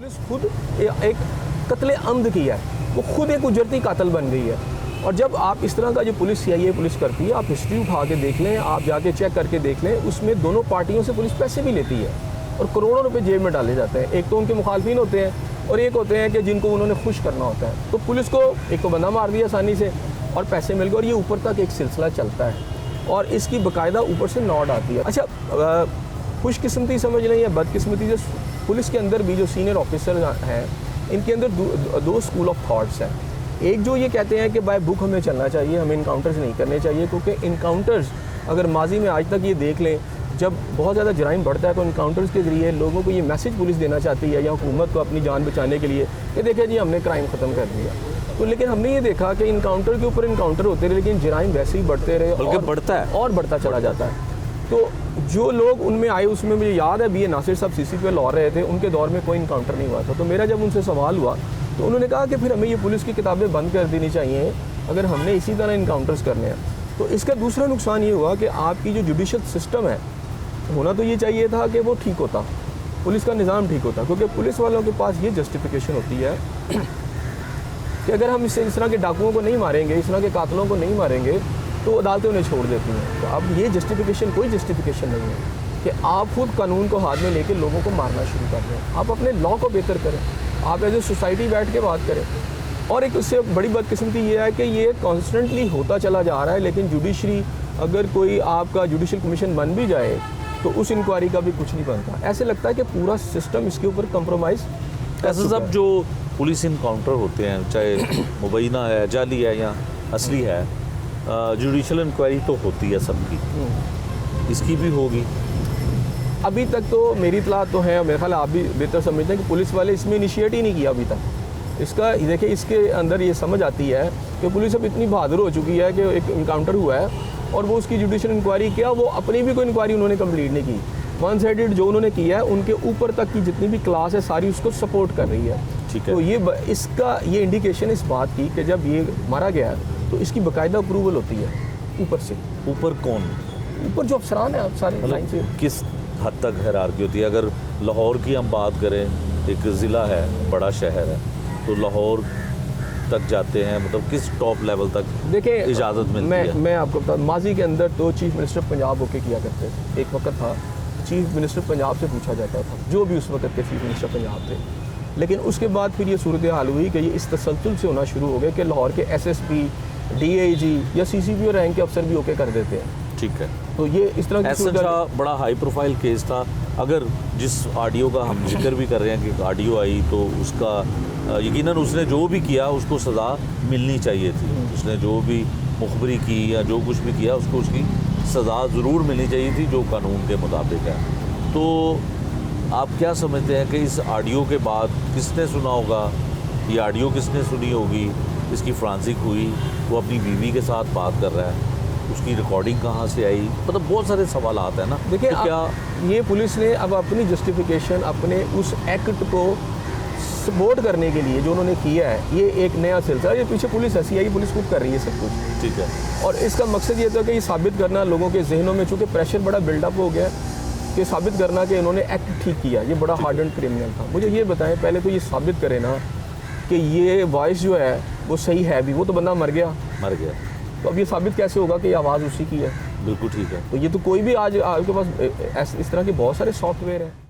Police खुद एक कत्ले अम्द किया है, वो खुद एक उजरती कातिल बन गई है। और जब आप इस तरह का जो पुलिस CIA पुलिस करती है, आप हिस्ट्री उठा के देख लें, आप जाके चेक करके देख लें, उसमें दोनों पार्टियों से पुलिस पैसे भी लेती है और करोड़ों रुपए जेब में डाले जाते हैं। एक तो उनके मुखालफिन होते हैं और एक होते हैं कि जिनको उन्होंने खुश करना होता है। तो पुलिस को एक तो बंदा मार दिया आसानी से और पैसे मिल गए, और ये ऊपर तक एक सिलसिला चलता है और इसकी बाकायदा ऊपर से नोट आती है। अच्छा, खुशकिस्मती समझ लें या बदकिस्मती, जो पुलिस के अंदर भी जो सीनियर ऑफिसर हैं, इनके अंदर दो स्कूल ऑफ थॉट्स हैं। एक जो ये कहते हैं कि बाय बुक हमें चलना चाहिए, हमें इनकाउंटर्स नहीं करने चाहिए, क्योंकि इनकाउंटर्स अगर माजी में आज तक ये देख लें, जब बहुत ज़्यादा जराइम बढ़ता है तो इनकाउंटर्स के ज़रिए लोगों को ये मैसेज पुलिस देना चाहती है या हुकूमत को अपनी जान बचाने के लिए कि देखिए जी हमने क्राइम ख़त्म कर दिया। तो लेकिन हमने ये देखा कि इनकाउंटर के ऊपर इनकाउंटर होते रहे, लेकिन जराइम वैसे ही बढ़ते रहे, बल्कि बढ़ता है और बढ़ता चला जाता है। तो जो लोग उनमें आए, उसमें मुझे याद है BA नासिर साहब CC पे लौ रहे थे, उनके दौर में कोई इनकाउंटर नहीं हुआ था। तो मेरा जब उनसे सवाल हुआ तो उन्होंने कहा कि फिर हमें ये पुलिस की किताबें बंद कर देनी चाहिए अगर हमने इसी तरह इनकाउंटर्स करने हैं। तो इसका दूसरा नुकसान ये हुआ कि आपकी जो जुडिशल सिस्टम है, होना तो ये चाहिए था कि वो ठीक होता, पुलिस का निज़ाम ठीक होता, क्योंकि पुलिस वालों के पास ये जस्टिफिकेशन होती है कि अगर हम इस तरह के डाकुओं को नहीं मारेंगे, इस तरह के कातलों को नहीं मारेंगे, तो अदालतें उन्हें छोड़ देती हैं। तो अब ये जस्टिफिकेशन कोई जस्टिफिकेशन नहीं है कि आप खुद कानून को हाथ में लेकर लोगों को मारना शुरू कर दें। आप अपने लॉ को बेहतर करें, आप एज ए सोसाइटी बैठ के बात करें। और एक उससे बड़ी बदकिस्मती ये है कि ये कॉन्स्टेंटली होता चला जा रहा है, लेकिन जुडिशरी, अगर कोई आपका जुडिशल कमीशन बन भी जाए तो उस इंक्वायरी का भी कुछ नहीं बनता। ऐसे लगता है कि पूरा सिस्टम इसके ऊपर कंप्रोमाइज़। ऐसे सब जो पुलिस इनकाउंटर होते हैं, चाहे मुबैना है, जाली है या असली है, जुडिशल इंक्वायरी तो होती है सबकी, इसकी भी होगी। अभी तक तो मेरी इतला तो है, मेरे ख्याल आप भी बेहतर समझते हैं कि पुलिस वाले इसमें इनिशिएट ही नहीं किया अभी तक। इसका देखिए, इसके अंदर ये समझ आती है कि पुलिस अब इतनी बहादुर हो चुकी है कि एक इनकाउंटर हुआ है और वो उसकी जुडिशल इंक्वायरी किया, वो अपनी भी कोई इंक्वायरी उन्होंने कंप्लीट नहीं की। वन साइडेड जो उन्होंने किया है, उनके ऊपर तक की जितनी भी क्लास है सारी उसको सपोर्ट कर रही है। ठीक है। तो ये इसका ये इंडिकेशन इस बात की कि जब ये मारा गया तो इसकी बाकायदा अप्रूवल होती है ऊपर से। ऊपर कौन? ऊपर जो अफसरान है, आप सारे लाइन से। किस हद तक हायरार्की होती है? अगर लाहौर की हम बात करें, एक ज़िला है, बड़ा शहर है, तो लाहौर तक जाते हैं, मतलब किस टॉप लेवल तक देखिए इजाज़त मिलती है? मैं आपको बता, माजी के अंदर तो चीफ मिनिस्टर पंजाब होके किया करते थे। एक वक्त था चीफ मिनिस्टर पंजाब से पूछा जाता था, जो भी उस वक्त के चीफ मिनिस्टर पंजाब थे। लेकिन उसके बाद फिर ये सूरत हाल हुई कि ये इस तसलसल से होना शुरू हो गया कि लाहौर के SSP, DIG या CCPO रैंक के अफसर भी होके कर देते हैं। ठीक है। तो ये इस तरह की ऐसा बड़ा हाई प्रोफाइल केस था। अगर जिस ऑडियो का हम जिक्र भी कर रहे हैं कि ऑडियो आई, तो उसका यकीनन उसने जो भी किया उसको सज़ा मिलनी चाहिए थी। उसने जो भी मुखबरी की या जो कुछ भी किया उसको उसकी सज़ा ज़रूर मिलनी चाहिए थी, जो कानून के मुताबिक है। तो आप क्या समझते हैं कि इस ऑडियो के बाद किसने सुना होगा, ये ऑडियो किसने सुनी होगी, इसकी फ्रांसिक हुई, वो अपनी बीवी के साथ बात कर रहा है, उसकी रिकॉर्डिंग कहाँ से आई, मतलब बहुत सारे सवाल आते हैं ना। देखिए, तो क्या ये पुलिस ने अब अपनी जस्टिफिकेशन, अपने उस एक्ट को सपोर्ट करने के लिए जो उन्होंने किया है, ये एक नया सिलसिला, ये पीछे पुलिस है, CI पुलिस खुद कर रही है सब कुछ। ठीक है। और इसका मकसद ये था कि ये साबित करना लोगों के जहनों में, चूँकि प्रेशर बड़ा बिल्डअप हो गया, कि साबित करना कि इन्होंने एक्ट ठीक किया, ये बड़ा हार्डन क्रिमिनल था। मुझे ये बताएं, पहले तो ये साबित करें ना कि ये वॉइस जो है वो सही है भी, वो तो बंदा मर गया। तो अब ये साबित कैसे होगा कि ये आवाज़ उसी की है? बिल्कुल ठीक है। तो ये तो कोई भी आज आपके पास इस तरह के बहुत सारे सॉफ्टवेयर हैं।